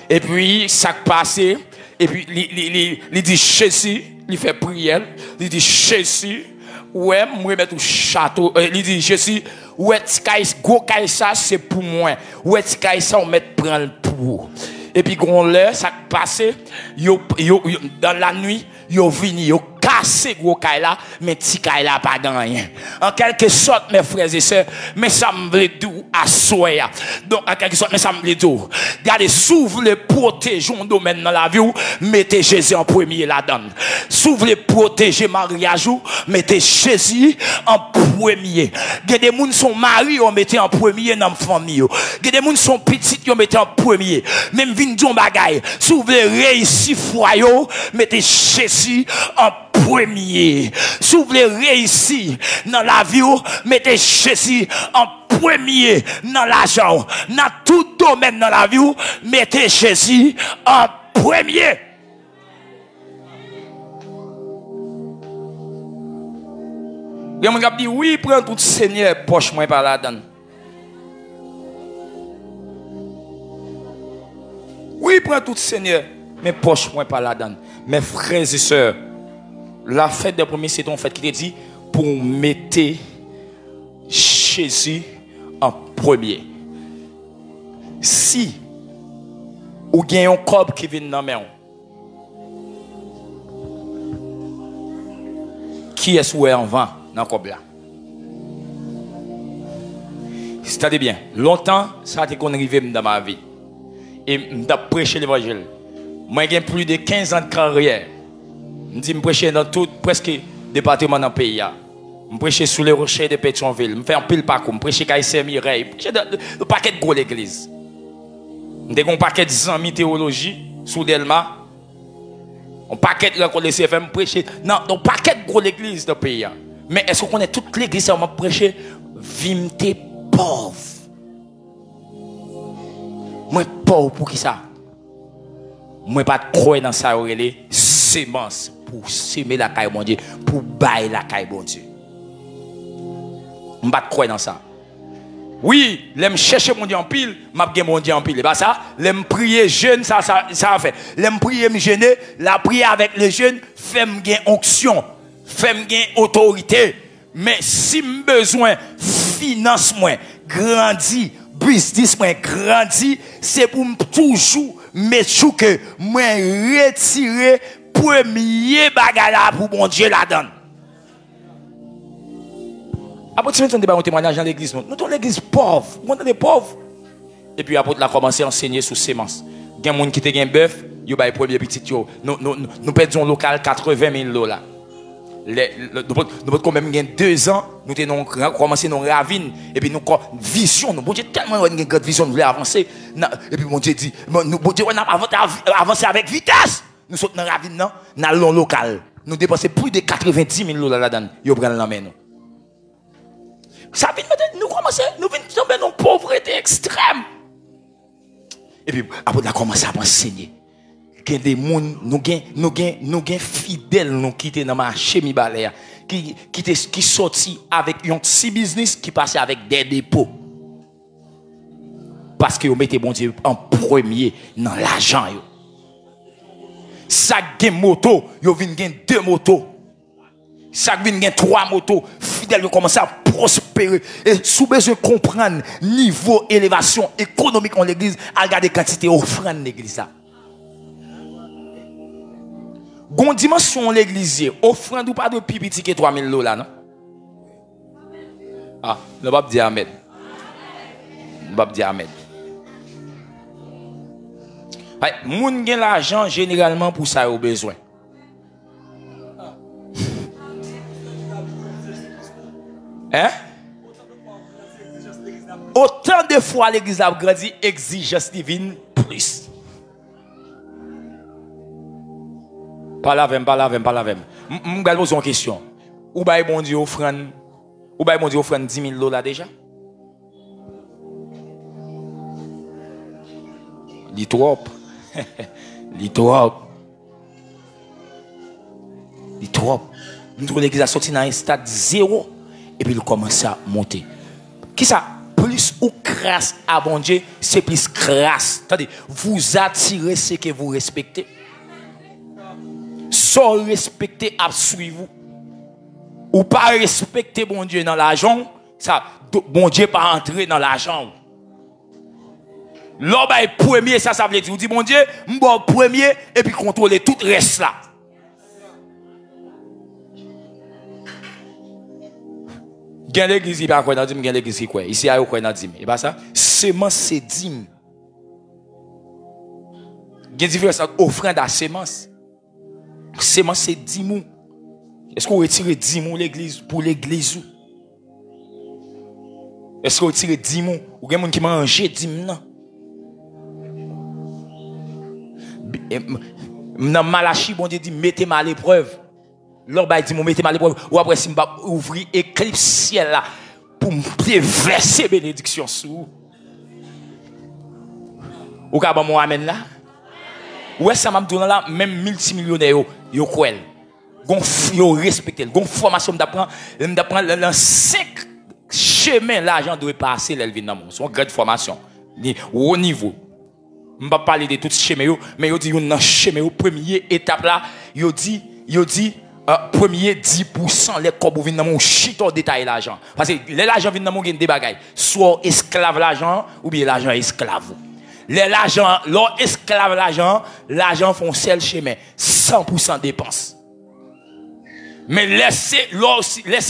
Et puis ça passé et puis il dit Jésus, il fait prière, il dit Jésus, ouais, moi mettre au château, il dit Jésus, ouais tikay gros kay ça c'est pour moi. Ouais tikay ça on met prendre pour. Et puis, quand l'heure, ça passe, dans la nuit, yo vini, yo cassé gros kay là, mais ti kay là pas dans rien. En quelque sorte, mes frères et sœurs, mais ça me veut dire à soya. Donc, en quelque sorte, mais ça me veut dire, regardez, s'ouvre le protéger un domaine dans la vie, mettez Jésus en premier là-dedans. S'ouvre le protéger mariage, mettez Jésus en premier. Il y a des gens qui sont mariés, on mettez en premier dans la famille. Il y a des gens qui sont petits, on mettez en premier. Même vin don bagay, s'ouvre le réussir foyer, mettez Jésus en premier. Si vous voulez réussir dans la vie, mettez Jésus en premier dans l'argent. Dans tout domaine dans la vie, mettez Jésus en premier. Il y a des gens qui disent, oui, prends tout Seigneur, poche moi par là-dedans. Oui, prends tout Seigneur, mais poche moi par là-dedans. Mes frères et sœurs, la fête des premiers, c'est ton fête qui te dit pour mettre Jésus en premier. Si ou gagne un corps qui vient dans la main, qui est-ce qui est en vent dans le corps là? C'est-à-dire bien, longtemps, ça a été qu'on arrivé dans ma vie. Et je prêché l'évangile. Moi, j'ai plus de 15 ans de carrière. Je prêche dans tout, presque département dans le pays. Je prêche sous les rochers de Pétionville. Je fais un pile parcours. Je prêche KSM Mireille. Je prêche dans le paquet de gros l'église. Je fais un paquet de amis théologie sous Delma. Un paquet de rencontres de CFM. Je prêche dans un paquet de gros l'église dans le pays. Mais est-ce qu'on connaît toute l'église? On m'a prêché vimte pauvre. Moi, pauvre pour qui ça? Moi, pas de croire dans ça, sémence pour semer la caille, mon Dieu, pour bailler la caille, mon Dieu. Je ne pas de croire dans ça. Oui, l'aime chercher mon Dieu en pile, m'a gagné mon Dieu en pile. Et pas ça, l'aime prier jeune, ça a fait. L'aime prier me gêner, la prier avec les jeunes, fait me gagner onction, fait me gagner autorité. Mais si me besoin, finance moi, grandit, business moi, grandit, c'est pour toujours mettre que moi retirer premier bagala pour mon Dieu là-dedans. Après, tu me dis un témoignage dans l'église. Nous sommes l'église pauvre. Nous sommes des pauvres. Et puis, après, a commencé à enseigner sous sémence. Il y a des gens qui ont un bœuf, ils ont un premier petit. Nous perdons un local $80,000. Nous pouvons quand même gagner 2 ans. Nous avons commencé nos ravines. Et puis, nous avons une vision. Nous avons tellement une grande vision. Nous voulons avancer. Et puis, mon Dieu dit, on a avancé avec vitesse. Nous sommes dans la ravine, dans le local. Nous dépensons plus de $90,000 là-dedans. Ils prennent la main. Ça vient nous commencer, nous venons tomber dans une pauvreté extrême. Et puis, après, on a commencé à enseigner. Il y a des gens, nous avons fidèles, nous qui étaient dans ma chimie balaya, qui sorti avec un petit business qui passait avec des dépôts. Parce que vous mettez bon Dieu en premier dans l'argent. Ça gagne moto, vous venez gagner 2 motos. Ça vient gagner 3 motos. Fidèles, vous commencez à prospérer. Et sous besoin de comprendre niveau élévation économique en l'église, à regarder quantité offrande l'église. Gon dimension l'église, offrande ou pas de pipiti que 3000 $, non? Ah, ne pas dire amen. Ne pas dire amen. Moun gen l'argent généralement pour ça au besoin. Hein? Autant de fois l'église a grandi, exigence divine plus. Pas la même. Je vais poser une question. Ou bien bon Dieu offrande 10 000 $ déjà? Li trop. Nous l'église a sorti dans un stade 0 et puis il commence à monter. Qui ça? Plus ou grâce à bon Dieu, c'est plus grâce. C'est-à-dire, vous attirez ce que vous respectez. Sans respecter, à suivre. Ou pas respecter bon Dieu dans l'argent, ça, bon Dieu pas entrer dans l'argent. L'homme est premier, ça veut dire, vous dites bon Dieu, m'bon premier, et puis contrôler tout le reste là. Gen l'église il pas quoi dans dim, gen l'église quoi. Ici a quoi dans dim. Et pas ça, semence c'est dim. Gen différence entre offrande à semence. Semence c'est 10 mou. Est-ce qu'on retire 10 mou l'église pour l'église? Est-ce qu'on retire 10 mou ou gen moun qui mange 10 mou non? Dans Malachi bon Dieu dit mettez-moi à l'épreuve. L'homme dit mettez-moi à l'épreuve ou après si m'pa ouvrir éclipse ciel là pour me verser bénédiction sous. Ou ka bon mon amen là? Ouais ça m'a donné là même multimillionnaire yo quoi yo respecter gon formation d'apprendre dans 5 chemins l'argent doit passer l'elvin dans mon son grande formation ni haut niveau. On va parler de tout chemin mais yo dit dans chemin première étape là yo dit premier 10% les corps viennent dans mon chito détail l'argent parce que l'argent vient dans mon des bagailles soit esclave l'argent ou bien l'argent esclave. L'argent, l'or esclave l'argent font seul chemin, 100% dépenses. Mais laissez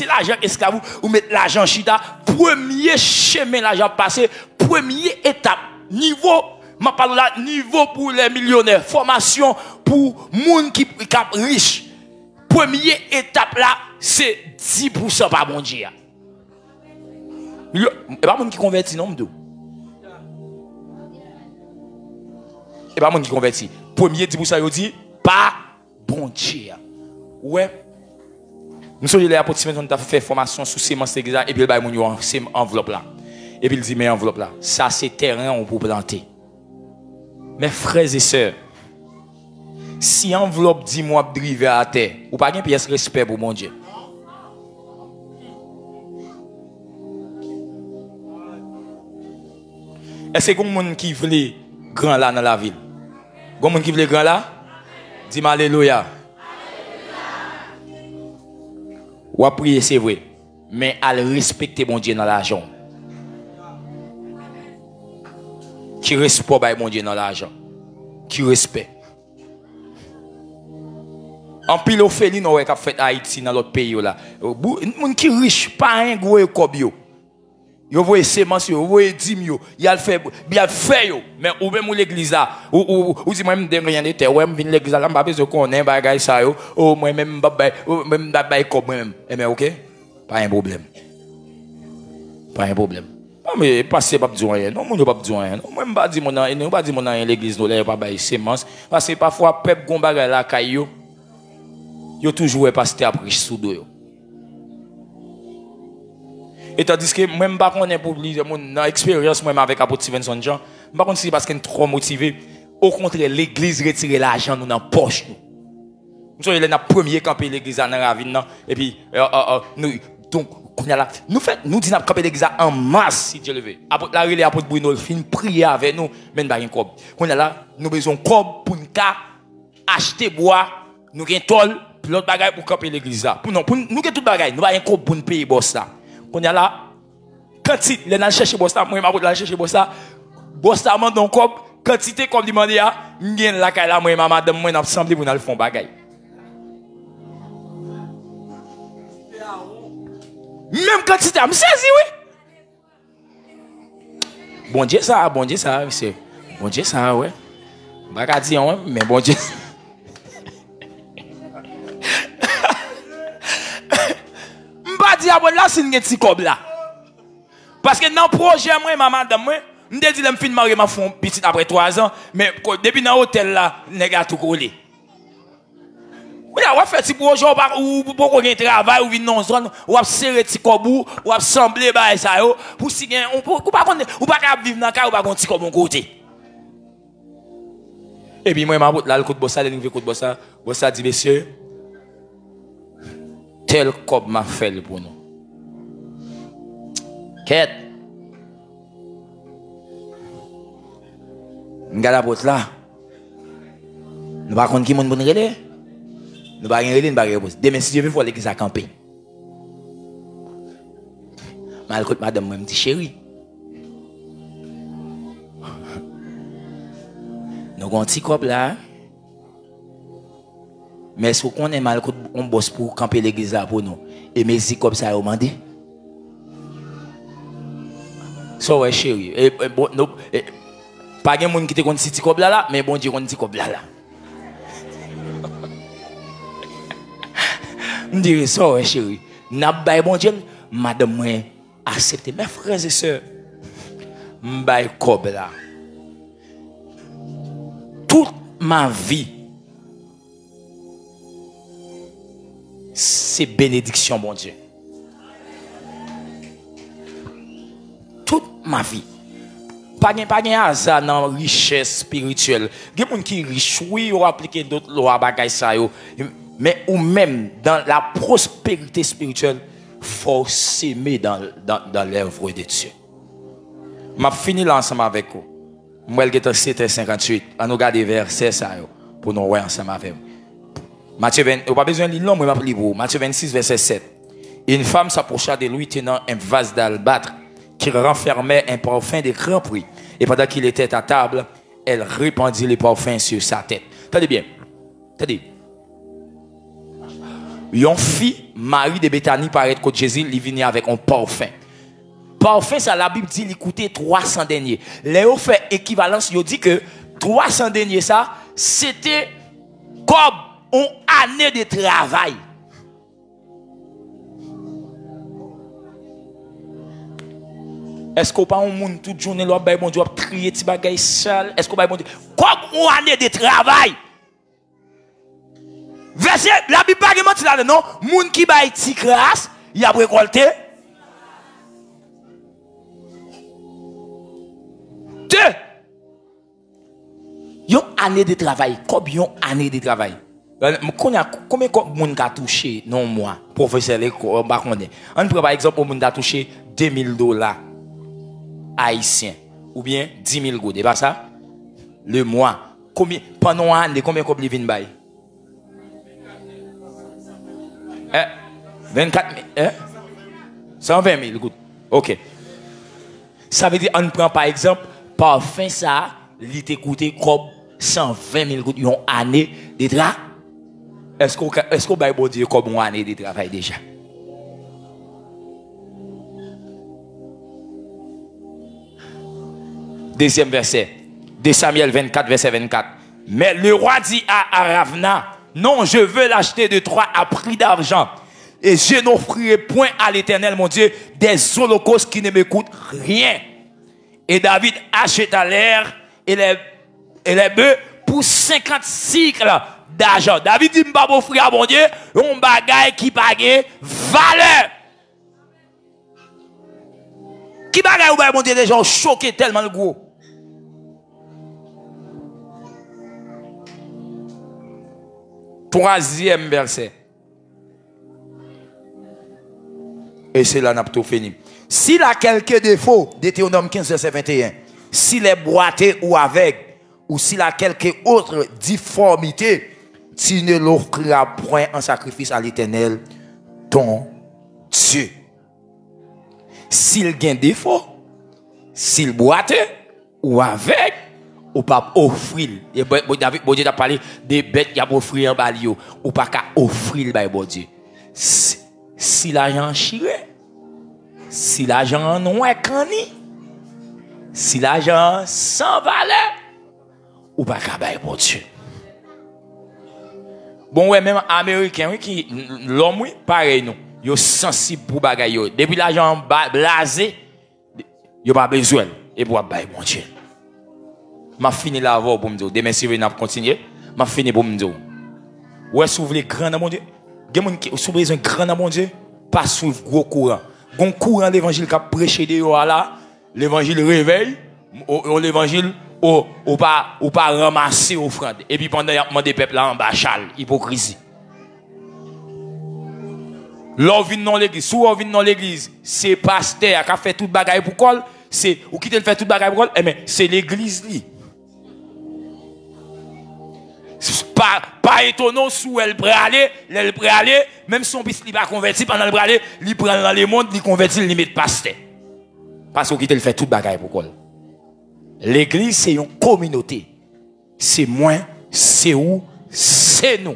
l'argent esclave ou mettre l'argent chita, premier chemin l'argent passé, première étape, niveau, je parle là, niveau pour les millionnaires, formation pour moun qui cap riche. Première étape là, c'est 10% par bon Dieu. Et pas moun qui convertit non m'dou. Et pas moun qui convertit. Premier 10% yo dit pas bon Dieu. Ouais. Nous sommes les apôtres Steven on a fait formation sous sémence l'église et puis il ba moun yo enveloppe là. Et puis il dit mais enveloppe là, ça c'est terrain on peut planter. Mes frères et sœurs, si enveloppe 10 mois driver à terre, ou pas gen pièce respect pour mon Dieu. Est-ce que quelqu'un qui veut grand là dans la ville? Quelqu'un qui veut grand là? Dis-moi alléluia. Ou à prier, c'est vrai. Mais à respecter mon Dieu dans l'argent. Qui respecte mon Dieu dans l'argent. Qui respecte. En pile au félin on a fait Haïti dans l'autre pays là. Moun qui riche pas un gros kobio. Yo voye semence yo voye dim yo, il a fait yo mais ou même l'église là ou dit moi même rien de terre ouais me vinn l'église là m'pa besoin connait bagay ça yo moi même m'pa comme même mais OK pas un problème. Non mais passer pas besoin rien non mon pas besoin rien moi m'pa dire mon non pas dire mon dans l'église là pas bail semence parce que parfois peuple gon bagay là kay yo toujours pasteur après sous do. Et tandis que même pas qu'on est pour mon expérience moi avec apôtre Stevenson Jean, pas qu'on c'est parce qu'on est trop motivé, au contraire l'église retire l'argent nous dans poche nous. Nous sommes là premier camper l'église dans ravine et puis nous donc nous disons camper l'église en masse si Dieu le veut. Apôtre la relais apôtre Bruno fin prier avec nous même pas un cob. On est là nous besoin cob pour nous acheter bois, nous gain tol, l'autre bagaille pour camper l'église là. Pour nous gain tout bagaille, nous pas un cob pour nous payer boss là. Qu'on y a là, quantité, les n'a chercher bossa, moi m'a la chercher bossa, bossa m'a donc comme quantité comme demandé à, m'gain la kay la moi madame moi n'a semblé pour nous faire bagay. Même quantité, me saisi oui. Bon Dieu ça, monsieur. Bon Dieu ça ouais. Pas dire ouais, mais bon Dieu. M'pa dire bon là c'est un petit cob là. Parce que dans le projet moi madame moi, m'te dit me fin marier ma fond petit après 3 ans, mais depuis dans l'hôtel là, nèg a tout collé. Oui, on va faire petit projet ou pour qu'on ait travail ou vinn dans zone, ou va serrer petit cobou, ou va assembler ba ça yo pour si gen ou pas ou pas vivre dans cas ou pas gon petit cob côté. Et puis moi m'a là le coup de bossa, le coup de bossa, bossa dit monsieur tel cob m'a fait pour nous. Quête. M'gade la porte là. Nous pas connait qui monde bon relais. Nous pas relais, nous pas réponse. Demain si Dieu veut faut l'église à camper. Mal écoute madame moi me dit chérie. Nous avons un petit cob là. Mais est-ce qu'on est mal on bosse pour camper l'église là pour nous? Et mes petits cobs ça a demandé. So ouais chérie. Et bon non pas de monde qui te connaît petit cob là mais bon Dieu connaît petit cob là. Me dire ça ouais chérie. N'a pas bon Dieu madame moi accepter mes frères et sœurs. M'bay cob là. Toute ma vie, c'est bénédiction, bon Dieu. Toute ma vie. Pas de hasard dans la richesse spirituelle. Il y a des gens qui sont riches, oui, ils appliqué d'autres lois, mais ou même dans la prospérité spirituelle, il faut s'aimer dans l'œuvre de Dieu. Je finis là ensemble avec vous. Moi, je suis 7h58. On nous garde verset ça pour nous voir ensemble avec vous. Matthieu 20, on n'a pas besoin de lire long, mais je vais vous. Matthieu 26, verset 7. Une femme s'approcha de lui tenant un vase d'albâtre qui renfermait un parfum de grand prix. Et pendant qu'il était à table, elle répandit les parfums sur sa tête. Tenez bien. Tenez. Une fille, Marie de Béthanie, paraît que Jésus, il venait avec un parfum. Parfum, ça la Bible dit, il coûtait 300 deniers. Léo fait équivalence, il dit que 300 deniers, ça, c'était comme une année de travail. Est-ce qu'on pas un monde toute journée, là, bon Dieu, crier des bagages sales? Est-ce qu'on pas bon Dieu, comme une année de travail? Verset, la Bible pas menti là, non? Moun qui baille ti crasse, il a récolté. 2. Yon année de travail, combien année de travail? Combien de moun ka touché non moi, professeur l'école, on connaît. On prend par exemple moun ka touché $2000 haïtiens ou bien 10 000 goud, c'est pas ça? Le mois. Combien pendant un an, combien de vin bay? 24 000, 120 000 goud. OK. Ça veut dire on prend par exemple parfum ça, il te coûté comme 120 000 goud une année de travail. Est-ce qu'on va bon Dieu comme une année de travail déjà? Deuxième verset. De Samuel 24, verset 24. Mais le roi dit à Aravna, non, je veux l'acheter de toi à prix d'argent. Et je n'offrirai point à l'Éternel, mon Dieu, des holocaustes qui ne me coûtent rien. Et David acheta l'air et les bœufs pour 50 cycles d'argent. David dit, m'pas offrir à mon Dieu, un bagage qui pague valeur. Qui bagage ou mon Dieu, les gens choqués tellement le gros. Troisième verset. Et c'est là n'a tout fini. S'il a quelques défauts, Deutéronome 15, verset 21, s'il est boité ou aveugle, ou s'il a quelque autre difformité, tu ne l'offriras point en sacrifice à l'Éternel, ton Dieu. S'il gagne défaut, s'il boite, ou avec, ou pas offrir. Et bon Dieu t'a parlé des bêtes qui a offrir en balio, ou pas qu'à offrir le bon Dieu. Si l'argent chiré, si l'argent non est cani, si l'argent sans valeur, ou pas qu'à bailler bon Dieu. Bon ouais, même américain oui qui l'homme oui pareil nous, yo sensible pour bagaille yo. Depuis l'argent blasé, yo pas besoin et pour bailler bon Dieu. M'a fini la voix pour me dire demain si vous n'a continuer, m'a fini pour me dire. Ouais, si vous voulez grand dans mon Dieu, gen moun qui sou besoin grand dans mon Dieu, pas suivre gros courant. Gon courant l'évangile qu'a prêché de yo là, l'évangile réveille, l'évangile ou pas ramasser offrande et puis pendant y a demandé peuple là en bas chal, hypocrisie. L'on vient dans l'église, sous on vient dans l'église, c'est pasteur qui a fait toute bagaille pour col, c'est ou qui te fait toute bagaille pour col, mais c'est l'église li. Pas étonnant sous elle pralé, même son fils li pas converti pendant le pralé, li prend dans le monde, li converti, li met pasteur. Parce qu'il te fait toute bagaille pour col. L'église c'est une communauté. C'est moi, c'est où, c'est nous.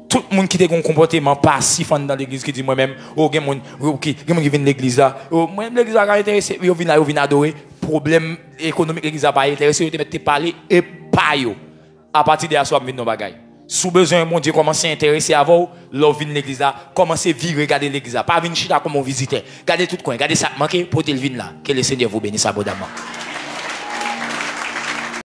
Tout le monde qui a un comportement passif dans l'église qui dit moi-même, oh, il y a des gens qui viennent de l'église là, oh, moi-même l'église a intéressé, ils viennent adorer, problème économique l'église a pas intéressé, ils te mettent parler et pas yo. À partir de là, soit venir dans bagaille. Sous besoin mon Dieu commencer à intéresser avant, l'on vient l'église là, commencer à vivre regarder l'église là, pas venir chita comme un visiteur. Regardez tout coin, regardez ça manqué pour te venir là. Que le Seigneur vous bénisse abondamment.